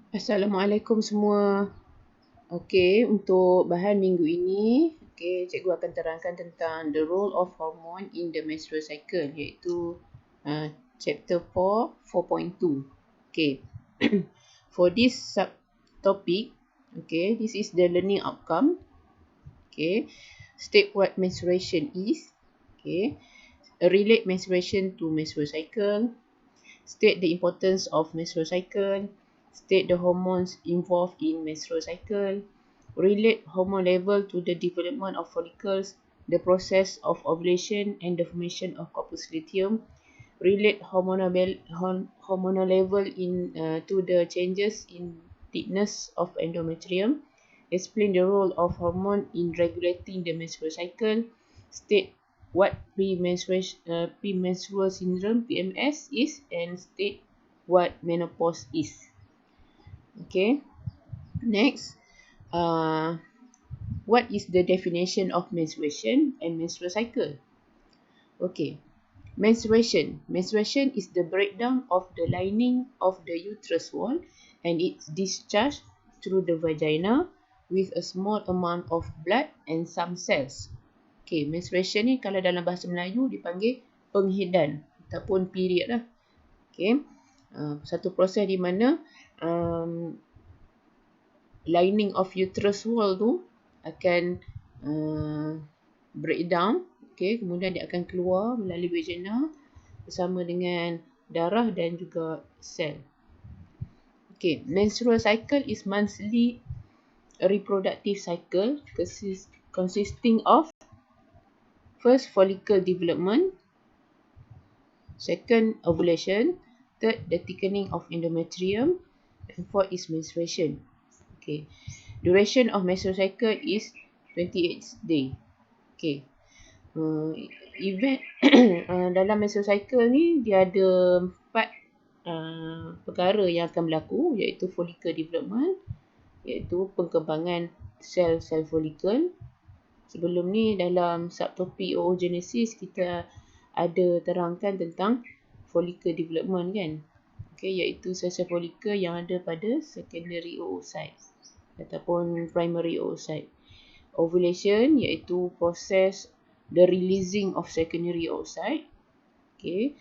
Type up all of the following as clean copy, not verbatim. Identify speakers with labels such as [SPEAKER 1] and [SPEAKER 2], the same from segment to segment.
[SPEAKER 1] Assalamualaikum semua. Okey, untuk bahan minggu ini, cikgu akan terangkan tentang the role of hormone in the menstrual cycle, iaitu chapter 4, 4.2. Okey. For this subtopic, this is the learning outcome. State what menstruation is. Relate menstruation to menstrual cycle. State the importance of menstrual cycle. State the hormones involved in menstrual cycle. Relate hormone level to the development of follicles, the process of ovulation and the formation of corpus luteum. Relate hormonal level to the changes in thickness of endometrium. Explain the role of hormone in regulating the menstrual cycle. State what premenstrual syndrome (PMS) is, and state what menopause is. Okay. Next, what is the definition of menstruation and menstrual cycle? Okay. Menstruation is the breakdown of the lining of the uterus wall and its discharge through the vagina with a small amount of blood and some cells. Okay, menstruation ni kalau dalam bahasa Melayu dipanggil penghidan ataupun period lah. Okay, satu proses di mana lining of uterus wall tu akan breakdown. Okay, kemudian dia akan keluar melalui vagina bersama dengan darah dan juga sel. Okay, menstrual cycle is monthly reproductive cycle consisting of first, follicle development. Second, ovulation. Third, the thickening of endometrium. And fourth is menstruation. Okay. Duration of menstrual cycle is 28 days. Okay. Event dalam menstrual cycle ni dia ada 4 perkara yang akan berlaku, iaitu follicle development, iaitu perkembangan sel-sel follicle. Sebelum ni dalam subtopik oogenesis kita ada terangkan tentang follicle development kan. Okay, iaitu sel-sel follicle yang ada pada secondary oocyte ataupun primary oocyte. Ovulation iaitu proses the releasing of secondary oocyte. Okay.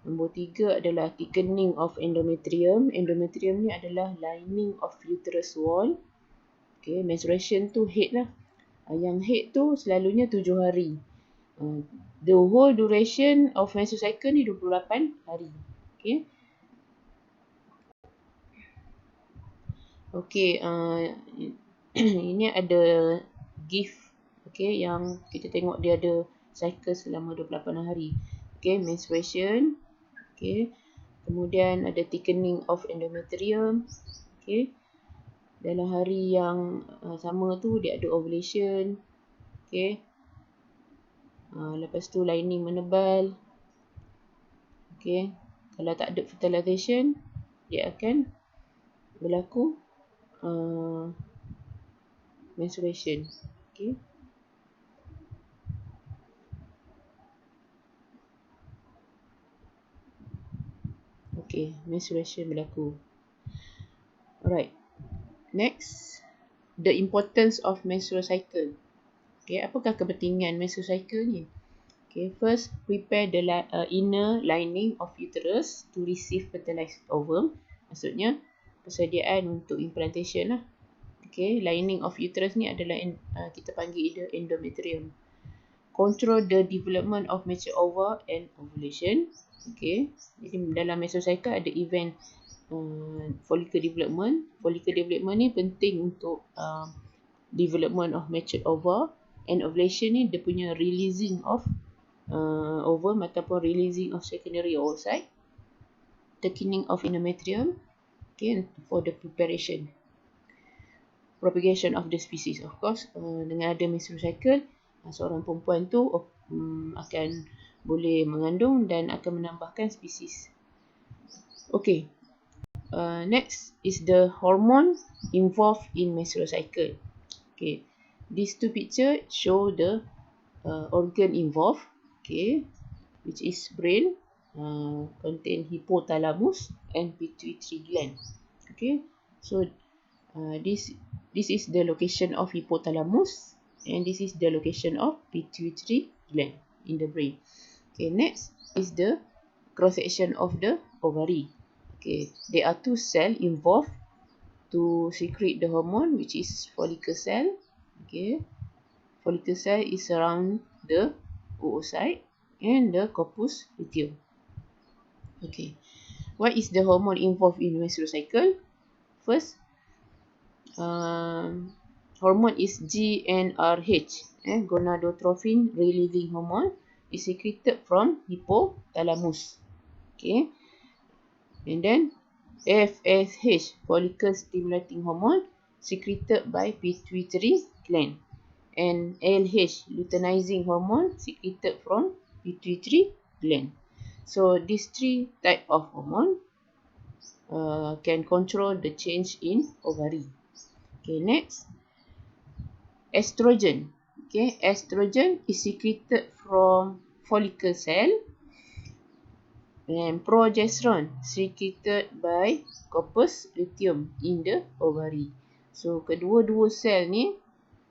[SPEAKER 1] Nombor 3 adalah thickening of endometrium. Endometrium ni adalah lining of uterus wall. Okay, menstruation tu head lah. Yang head tu selalunya 7 hari. The whole duration of menstrual cycle ni 28 hari. Okay. Okay, ini ada gift. Okay, yang kita tengok dia ada cycle selama 28 hari. Okay, menstruation. Okay. Kemudian ada thickening of endometrium. Okay. Dalam hari yang sama tu dia ada ovulation. Okay. Lepas tu lining menebal. Okay. Kalau tak ada fertilization, dia akan berlaku menstruation. Okay. Okay, menstruation berlaku. Alright. Next, the importance of menstrual cycle. Okay, apakah kepentingan menstrual cycle ni? Okay, first, prepare the inner lining of uterus to receive fertilized ovum. Maksudnya, persediaan untuk implantation lah. Okay, lining of uterus ni adalah kita panggil endometrium. Control the development of mature ova and ovulation. Okay, jadi dalam menstrual cycle ada event follicle development. Follicle development ni penting untuk development of mature ova, and ovulation ni dia punya releasing of ovum ataupun releasing of secondary oocyte. Thickening of endometrium, okay, for the preparation propagation of the species. Of course, dengan ada menstrual cycle, seorang perempuan tu akan boleh mengandung dan akan menambahkan spesies. Okay. Next is the hormone involved in menstrual cycle. Okay, these two pictures show the organ involved. Okay, which is brain, contain hypothalamus and pituitary gland. Okay, So this is the location of hypothalamus, and this is the location of pituitary gland in the brain. Okay, next is the cross section of the ovary. Okay, there are 2 cells involved to secrete the hormone, which is follicle cell. Okay, follicle cell is around the oocyte and the corpus luteum. Okay, what is the hormone involved in menstrual cycle? First, hormone is GnRH, gonadotropin releasing hormone, is secreted from hypothalamus. Okay, and then FSH, follicle stimulating hormone, secreted by pituitary gland, and LH, luteinizing hormone, secreted from pituitary gland. So these 3 types of hormone can control the change in ovary. Okay, next, estrogen. Okay, estrogen is secreted from follicle cell, and progesterone secreted by corpus luteum in the ovary. So kedua-dua sel ni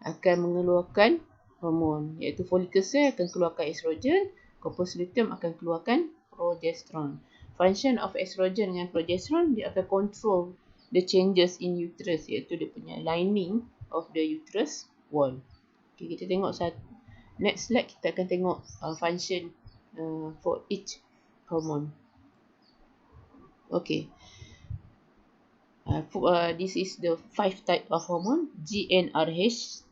[SPEAKER 1] akan mengeluarkan hormon, iaitu follicle cell akan keluarkan estrogen, corpus luteum akan keluarkan progesterone. Function of estrogen dengan progesterone, dia akan control the changes in uterus, iaitu dia punya lining of the uterus wall. Okay, kita tengok next slide, kita akan tengok function for each hormone. Okay, this is the 5 type of hormone. GnRH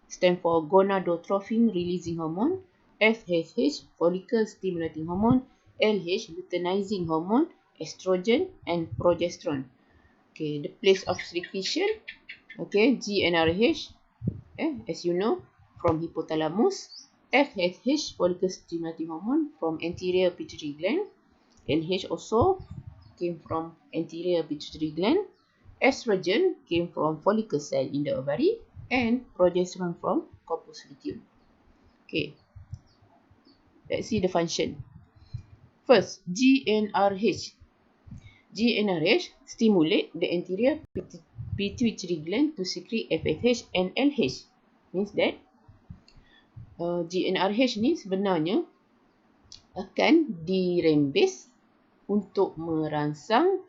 [SPEAKER 1] stand for gonadotropin releasing hormone, FSH, follicle stimulating hormone, LH, luteinizing hormone, estrogen, and progesterone. Okay, the place of secretion. Okay, GnRH, as you know, from hypothalamus. FSH, follicle stimulating hormone, from anterior pituitary gland. LH also came from anterior pituitary gland. Estrogen came from follicle cell in the ovary, and progesterone from corpus luteum. Okay, let's see the function. First, GnRH. GnRH stimulate the anterior pituitary gland to secrete FSH and LH. Means that GnRH ni sebenarnya akan dirembes untuk merangsang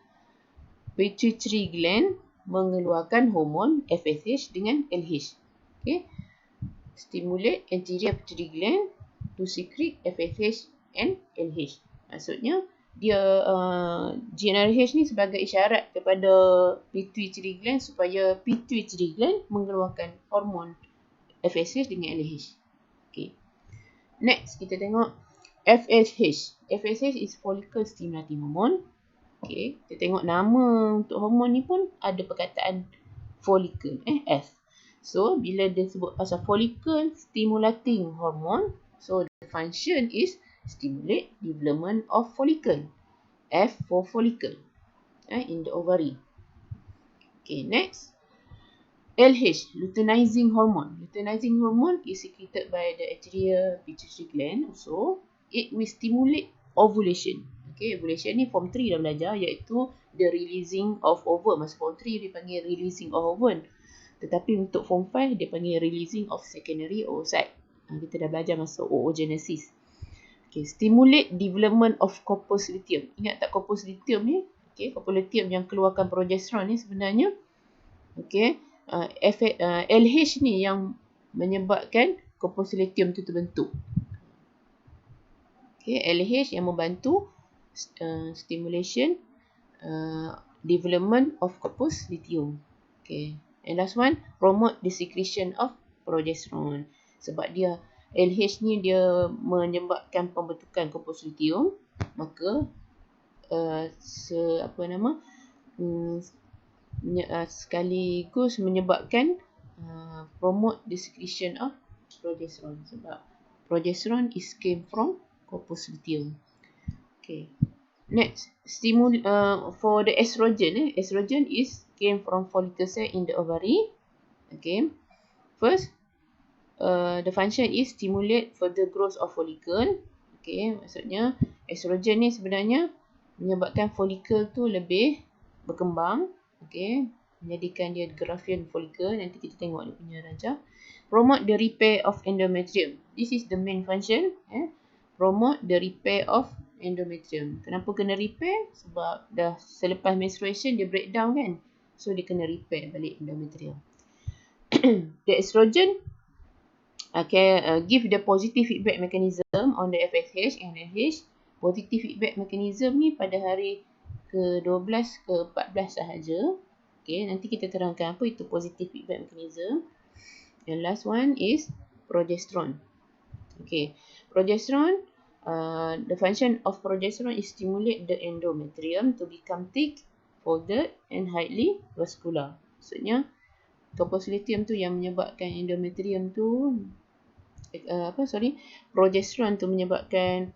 [SPEAKER 1] pituitary gland mengeluarkan hormon FSH dengan LH. Okay, stimulate anterior pituitary gland to secrete FSH and LH. Maksudnya dia GnRH ni sebagai isyarat kepada pituitary gland supaya pituitary gland mengeluarkan hormon FSH dengan LH. Okay, next kita tengok FSH. FSH is follicle stimulating hormone. Okay, kita tengok nama untuk hormon ni pun ada perkataan follicle, F. So bila dia sebut pasal follicle stimulating hormone, so the function is stimulate development of follicle. F for follicle in the ovary. Okay, next, LH, luteinizing hormone. Luteinizing hormone is secreted by the anterior pituitary gland. So it will stimulate ovulation. Okay, ovulation ni form 3 dah belajar, iaitu the releasing of ovum. Masa form 3 dia panggil releasing of ovum. Tetapi untuk form 5 dia panggil releasing of secondary oocyte. Kita dah belajar masa oogenesis. Okay, stimulate development of corpus luteum. Ingat tak corpus luteum ni? Okay, corpus luteum yang keluarkan progesterone ni sebenarnya, okay, LH ni yang menyebabkan corpus luteum tu terbentuk. Okay, LH yang membantu stimulation development of corpus luteum. Okay, and last one, promote the secretion of progesterone. Sebab dia LH ni dia menyebabkan pembentukan corpus luteum, maka sekaligus menyebabkan promote the secretion of progesterone, sebab progesterone is came from corpus luteum. Okay, next, for the estrogen, estrogen is came from follicle cell in the ovary. Okay, first, the function is stimulate further growth of follicle. Okay, maksudnya estrogen ni sebenarnya menyebabkan follicle tu lebih berkembang. Okay, menjadikan dia Graafian follicle. Nanti kita tengok dia punya rajah. Promote the repair of endometrium. This is the main function. Promote the repair of endometrium. Kenapa kena repair? Sebab dah selepas menstruation dia breakdown kan. So dia kena repair balik endometrium. The estrogen give the positive feedback mechanism on the FSH and LH. Positive feedback mechanism ni pada hari ke-12 ke-14 sahaja. Okay, nanti kita terangkan apa itu positive feedback mechanism. And last one is progesterone. Okay, progesterone, the function of progesterone is stimulate the endometrium to become thick, folded and highly vascular. Maksudnya, corpusculum tu yang menyebabkan endometrium tu, progesterone tu menyebabkan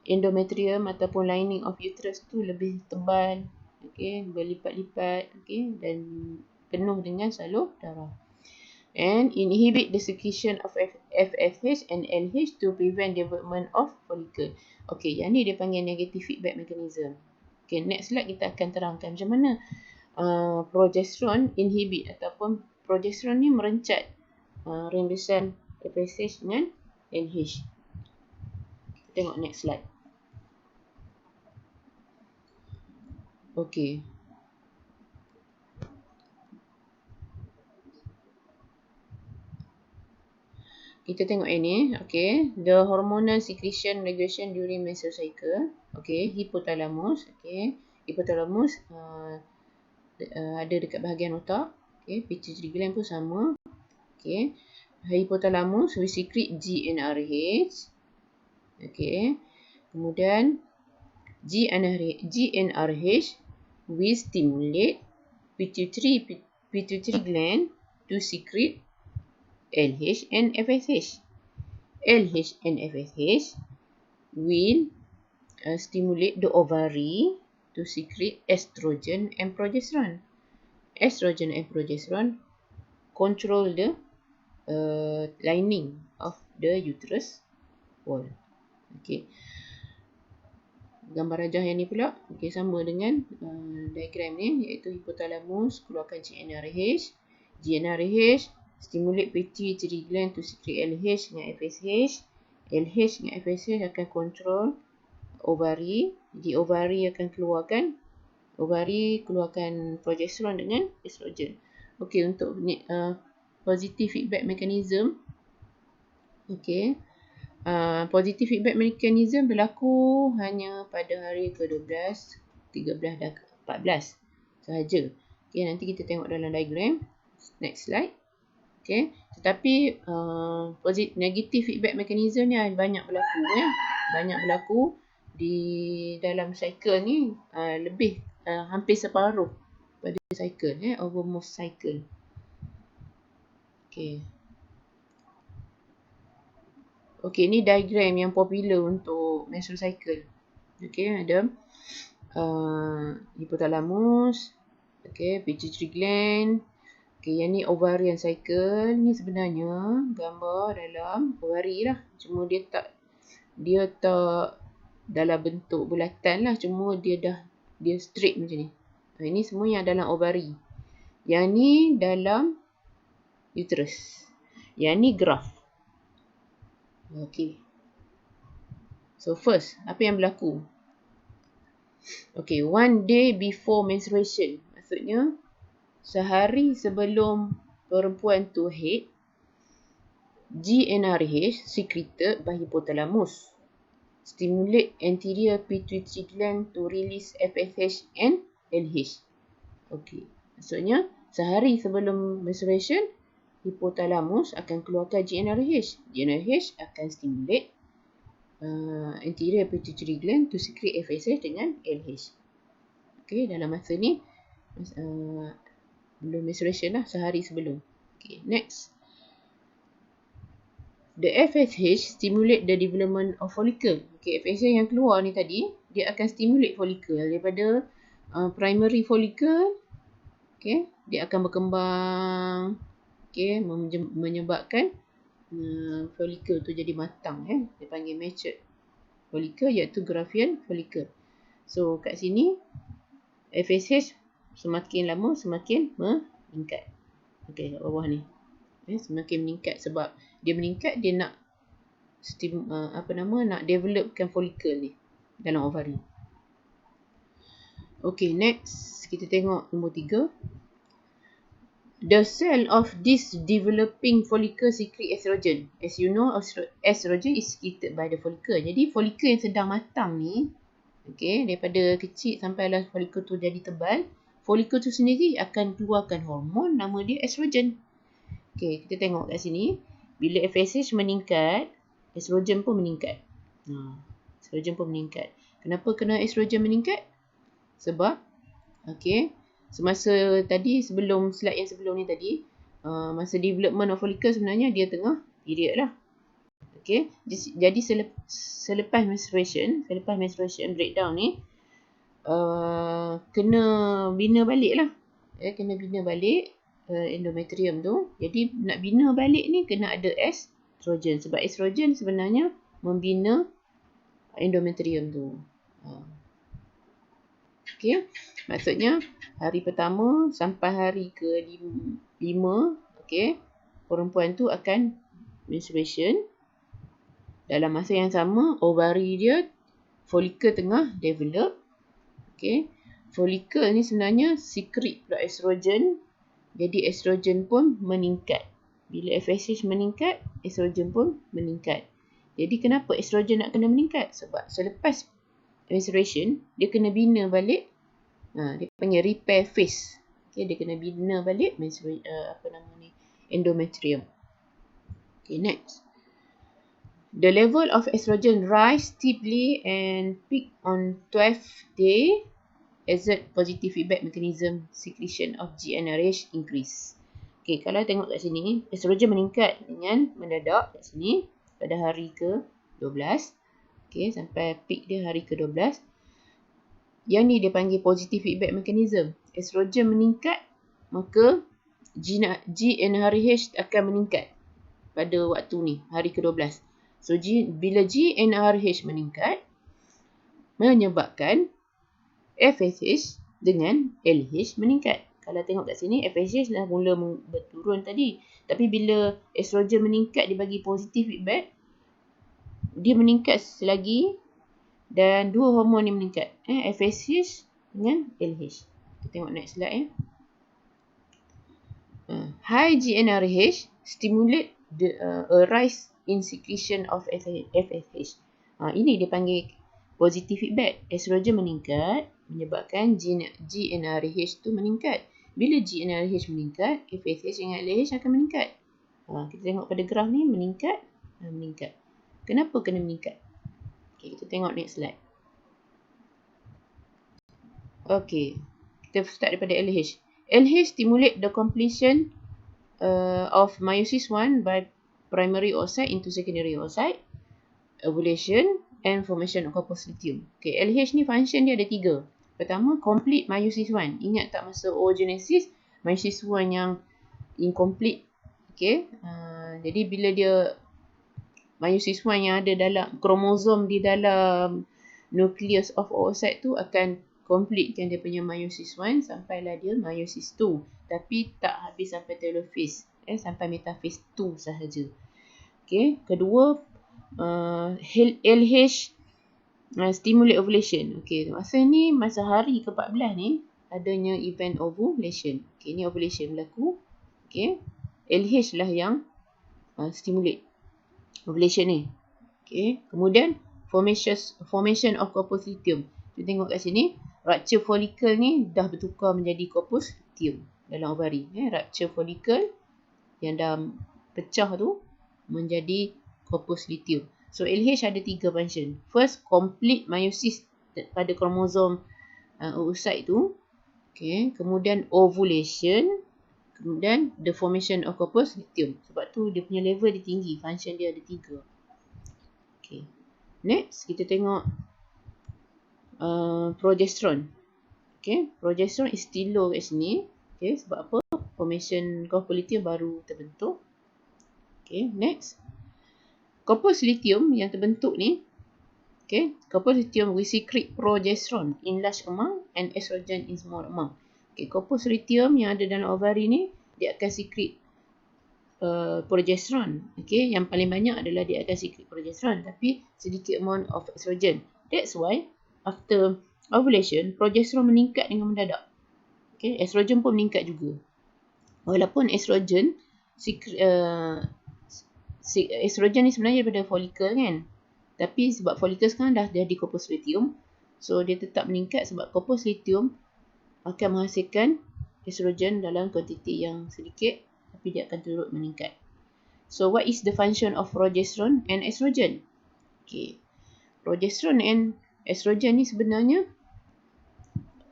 [SPEAKER 1] endometrium ataupun lining of uterus tu lebih tebal, okay, berlipat-lipat, okay, dan penuh dengan salur darah. And inhibit the secretion of FSH and LH to prevent development of follicle. Okay, yang ni dia panggil negative feedback mechanism. Okay, next slide kita akan terangkan macam mana progesterone inhibit ataupun progesterone ni merencat rembesan FSH dengan LH. Tengok next slide. Okay. Kita tengok ini, okay. The hormonal secretion regulation during menstrual cycle. Okay, hypothalamus. Okay, hypothalamus ada dekat bahagian otak. Okay, pituitary gland pun sama. Okay, hypothalamus will secrete GnRH. Okay, kemudian GnRH will stimulate pituitary gland to secrete LH and FSH. LH and FSH will stimulate the ovary to secrete estrogen and progesterone. Estrogen and progesterone control the lining of the uterus wall. Okay. Gambar rajah yang ni pula, okay, sama dengan diagram ni, iaitu hypothalamus keluarkan GnRH. GnRH stimulate pituitary gland to secrete LH dengan FSH. LH dengan FSH akan control ovary. Jadi ovary akan keluarkan progesterone dengan estrogen. Okey, untuk positive feedback mechanism. Okey. Positive feedback mechanism berlaku hanya pada hari ke-12, 13 dan 14 sahaja. Okey, nanti kita tengok dalam diagram. Next slide. Okay. Tetapi negative feedback mechanism ni banyak berlaku. Banyak berlaku di dalam cycle ni, lebih hampir separuh pada cycle, over most cycle. Okay. Okay, ni diagram yang popular untuk menstrual cycle. Okay, ada hypothalamus, okay, pituitary gland. Okay, yang ni ovarian cycle. Ni sebenarnya gambar dalam ovary lah. Cuma dia tak dalam bentuk bulatan lah. Cuma dia straight macam ni. Ini semua yang dalam ovary. Yang ni dalam uterus. Yang ni graph. Okay. So first, apa yang berlaku? Okay, one day before menstruation. Maksudnya, sehari sebelum perempuan tu head, GnRH secreted by hypothalamus stimulate anterior pituitary gland to release FSH and LH. Okey, maksudnya sehari sebelum menstruation, hypothalamus akan keluarkan GnRH. GnRH akan stimulate anterior pituitary gland to secrete FSH dengan LH. Okey, dalam masa ni belum menstruation lah, sehari sebelum. Okay, next. The FSH stimulate the development of follicle. Okay, FSH yang keluar ni tadi, dia akan stimulate follicle daripada primary follicle. Okay, dia akan berkembang. Okay, menyebabkan follicle tu jadi matang. Dia panggil matured follicle, iaitu Graafian follicle. So, kat sini, FSH semakin lama semakin meningkat. Okey, kat bawah ni. Semakin meningkat sebab dia meningkat, dia nak nak developkan folikel ni dalam ovari. Okey, next kita tengok nombor 3. The cell of this developing follicle secrete estrogen. As you know, estrogen is secreted by the follicle. Jadi folikel yang sedang matang ni, okey, daripada kecil sampailah folikel tu jadi tebal, folikel tu sendiri akan keluarkan hormon nama dia estrogen. Okey, kita tengok kat sini. Bila FSH meningkat, estrogen pun meningkat. Estrogen pun meningkat. Kenapa kena estrogen meningkat? Sebab, okey, semasa tadi, slide yang sebelum ni tadi, masa development of follicle sebenarnya dia tengah period lah. Okey, jadi selepas menstruation breakdown ni, kena bina balik lah. Kena bina balik endometrium tu. Jadi nak bina balik ni kena ada estrogen. Sebab estrogen sebenarnya membina endometrium tu. Okey, maksudnya hari pertama sampai hari ke-5, okey, perempuan tu akan menstruation. Dalam masa yang sama, ovari dia, folikel tengah develop. Okey, folikel ni sebenarnya secrete pula estrogen. Jadi estrogen pun meningkat. Bila FSH meningkat, estrogen pun meningkat. Jadi kenapa estrogen nak kena meningkat? Sebab selepas menstruation, dia kena bina balik, dia panggil repair phase. Okay, dia kena bina balik endometrium. Okay, next. The level of estrogen rise steeply and peak on 12th day. Exert positive feedback mechanism secretion of GnRH increase. Okay, kalau tengok kat sini, estrogen meningkat dengan mendadak kat sini pada hari ke-12. Okay, sampai peak dia hari ke-12. Yang ni dia panggil positive feedback mechanism. Estrogen meningkat, maka GnRH akan meningkat pada waktu ni, hari ke-12. So, bila GnRH meningkat, menyebabkan FSH dengan LH meningkat. Kalau tengok kat sini, FSH dah mula berturun tadi. Tapi bila estrogen meningkat, dia bagi positive feedback, dia meningkat selagi dan dua hormon ni meningkat. FSH dengan LH. Kita tengok next slide. High GnRH stimulate a rise in secretion of FSH. Ini dia panggil positive feedback. Estrogen meningkat, menyebabkan GnRH tu meningkat. Bila GnRH meningkat, FSH dengan LH akan meningkat. Kita tengok pada graf ni, meningkat. Kenapa kena meningkat? Okay, kita tengok next slide. Okay, kita start daripada LH. LH stimulate the completion of meiosis 1 by primary oocyte into secondary oocyte, ovulation and formation of corpus luteum. Okay, LH ni function dia ada 3. Pertama, complete meiosis 1. Ingat tak masa oogenesis, meiosis 1 yang incomplete. Okay, jadi bila dia meiosis 1 yang ada dalam kromosom di dalam nucleus of oocyte tu akan completekan dia punya meiosis 1 sampailah dia meiosis 2. Tapi tak habis sampai telophase. Sampai metaphase 2 sahaja. Okay, kedua, LH stimulate ovulation. Okay, masa hari ke-14 ni adanya event ovulation. Okay, ni ovulation berlaku. Okay, LH lah yang stimulate ovulation ni. Okay, kemudian formation of corpus luteum. Kita tengok kat sini, rupture follicle ni dah bertukar menjadi corpus luteum dalam ovari. Rupture follicle yang dah pecah tu menjadi corpus luteum. So LH ada 3 function. First, complete meiosis pada kromosom oocyte tu. Okay, kemudian ovulation, kemudian the formation of corpus luteum. Sebab tu dia punya level dia tinggi, function dia ada 3. Okay, next kita tengok progesterone. Okay, progesterone is still low kat sini. Okay, sebab apa? Formation corpus luteum baru terbentuk. Okay, next. Corpus luteum yang terbentuk ni, okay, corpus luteum we secrete progesterone in large amount and estrogen in small amount. Okay, corpus luteum yang ada dalam ovari ni, dia akan secrete progesterone. Okay, yang paling banyak adalah dia akan secrete progesterone, tapi sedikit amount of estrogen. That's why after ovulation, progesterone meningkat dengan mendadak. Okay, estrogen pun meningkat juga. Walaupun estrogen estrogen ni sebenarnya daripada folikel kan. Tapi sebab folikel sekarang dah jadi corpus luteum, so dia tetap meningkat sebab corpus luteum akan menghasilkan estrogen dalam kuantiti yang sedikit, tapi dia akan turut meningkat. So what is the function of progesterone and estrogen? Okay, progesterone and estrogen ni sebenarnya,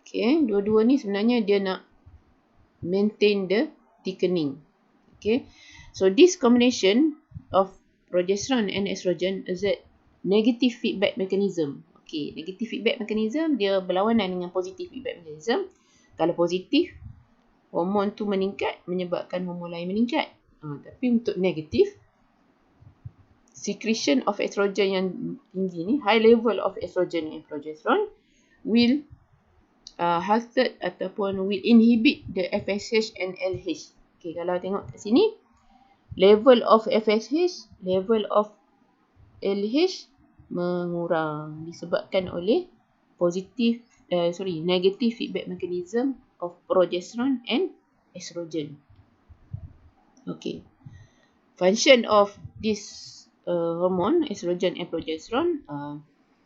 [SPEAKER 1] okay, dua-dua ni sebenarnya dia nak maintain the thickening. Okay, so this combination of progesterone and estrogen is a negative feedback mechanism. Okay, negative feedback mechanism dia berlawanan dengan positive feedback mechanism. Kalau positif, hormon tu meningkat menyebabkan hormon lain meningkat. Tapi untuk negatif, secretion of estrogen yang tinggi ni, high level of estrogen and progesterone will halted ataupun will inhibit the FSH and LH. Okay, kalau tengok kat sini, level of FSH, level of LH mengurang disebabkan oleh negative feedback mechanism of progesterone and estrogen. Okay, function of this hormone, estrogen and progesterone,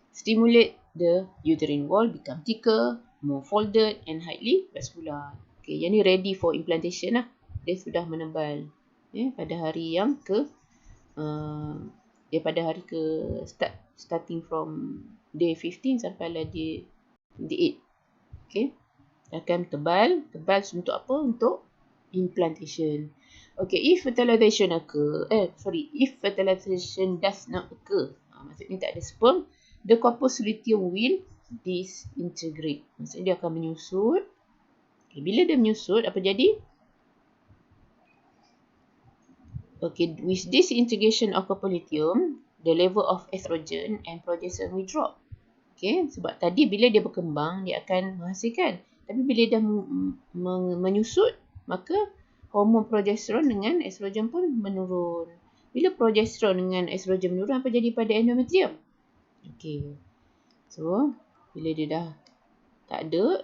[SPEAKER 1] stimulate the uterine wall become thicker, more folded and highly vascular. Okay, yang ni ready for implantation lah. Dia sudah menebal pada hari yang starting from day 15 sampai lah day 28. Okay, akan tebal untuk apa? Untuk implantation. Okay, if fertilization does not occur, maksudnya tak ada sperm, the corpus luteum will disintegrate. Maksudnya dia akan menyusut. Okay, bila dia menyusut, apa jadi? Okay, with disintegration of corpus luteum, the level of estrogen and progesterone will drop. Okay, sebab tadi bila dia berkembang, dia akan menghasilkan. Tapi bila dia menyusut, maka hormon progesterone dengan estrogen pun menurun. Bila progesterone dengan estrogen menurun, apa jadi pada endometrium? Okay, so bila dia dah tak ada,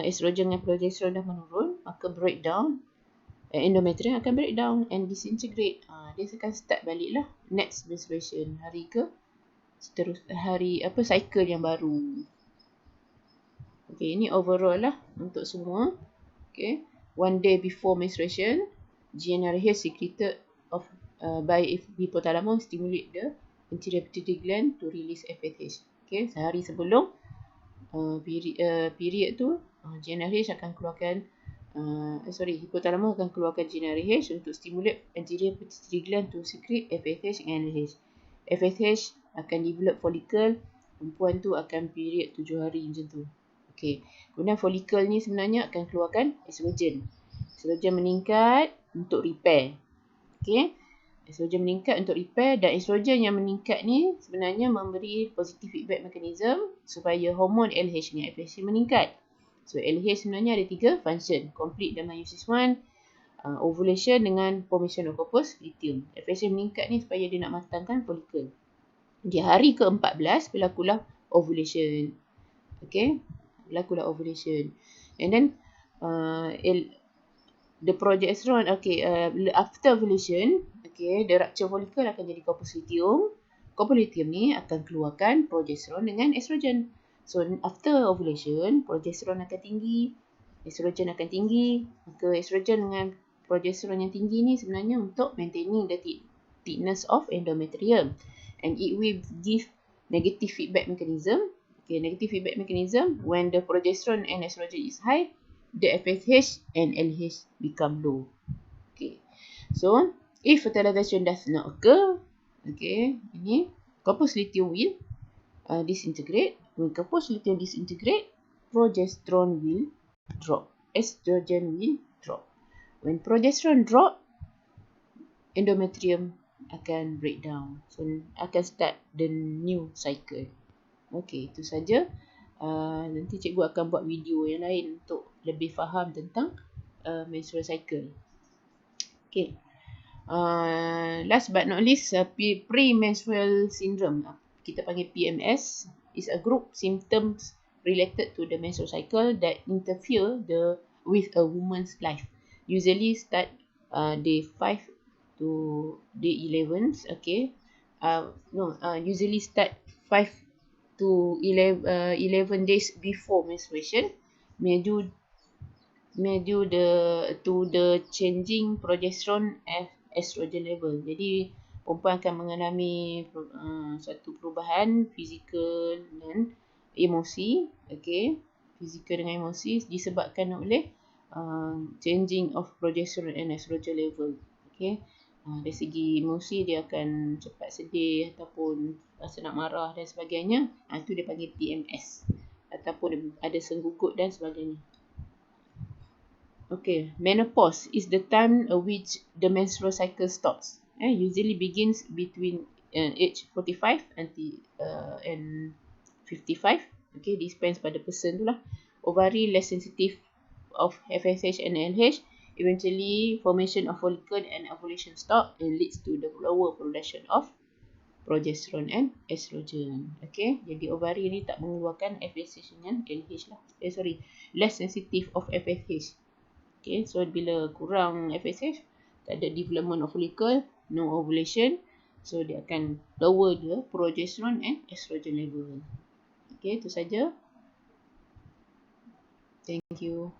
[SPEAKER 1] estrogen dan progesterone dah menurun, maka breakdown, endometrium akan breakdown and disintegrate. Dia akan start balik lah next menstruation, cycle yang baru. Okay, ini overall lah untuk semua. Okay, one day before menstruation, GnRH secreted by hypothalamus stimulate the anterior pituitary gland to release FSH. Okay, sehari sebelum period tu, GnRH akan keluarkan hypothalamus akan keluarkan GnRH untuk stimulate anterior pituitary gland to secrete FSH and LH. FSH akan develop follicle, perempuan tu akan period 7 hari macam tu. Okay, kemudian follicle ni sebenarnya akan keluarkan estrogen. Estrogen meningkat untuk repair. Okay, estrogen meningkat untuk repair, dan estrogen yang meningkat ni sebenarnya memberi positive feedback mechanism supaya hormon LH dengan FSH meningkat. So LH sebenarnya ada 3 function: complete the meiosis 1, ovulation dengan formation of corpus luteum. FSH meningkat ni supaya dia nak matangkan follicle. Di hari ke-14 berlakulah ovulation. Okay, berlakulah ovulation. And then the progesterone, after ovulation, okay, the rupture follicle akan jadi corpus luteum. Corpus luteum ni akan keluarkan progesterone dengan estrogen. So after ovulation, progesterone akan tinggi, estrogen akan tinggi. Maka estrogen dengan progesterone yang tinggi ni sebenarnya untuk maintaining the thickness of endometrium, and it will give negative feedback mechanism. Okay, negative feedback mechanism, when the progesterone and estrogen is high, the FSH and LH become low. Okay, so if fertilization does not occur, okay, ini corpus luteum will disintegrate. When corpus luteum disintegrate, progesterone will drop, estrogen will drop. When progesterone drop, endometrium akan breakdown. So akan start the new cycle. Okay, itu saja Nanti cikgu akan buat video yang lain untuk lebih faham tentang menstrual cycle. Okay. Last but not least, premenstrual syndrome. Kita panggil PMS. Is a group symptoms related to the menstrual cycle that interfere with a woman's life. Usually start day 5 to day 11. Okay. Usually start 5 to 11 days before menstruation. May due to the changing progesterone and estrogen level. Jadi perempuan akan mengalami satu perubahan fizikal dan emosi. Okay, fizikal dengan emosi disebabkan oleh changing of progesterone and estrogen level. Okay, dari segi emosi dia akan cepat sedih ataupun rasa nak marah dan sebagainya. Itu dia panggil PMS ataupun ada senggugut dan sebagainya. Okay, menopause is the time at which the menstrual cycle stops. Usually begins between age 45 and 55. Okay, this depends pada person tu lah. Ovary less sensitive of FSH and LH. Eventually, formation of follicle and ovulation stop and leads to the lower production of progesterone and estrogen. Okay, jadi ovary ni tak mengeluarkan FSH dengan LH lah. Less sensitive of FSH. Okay, so bila kurang FSH, tak ada development of follicle, no ovulation, so dia akan lower the progesterone and estrogen level. Okay, itu saja. Thank you.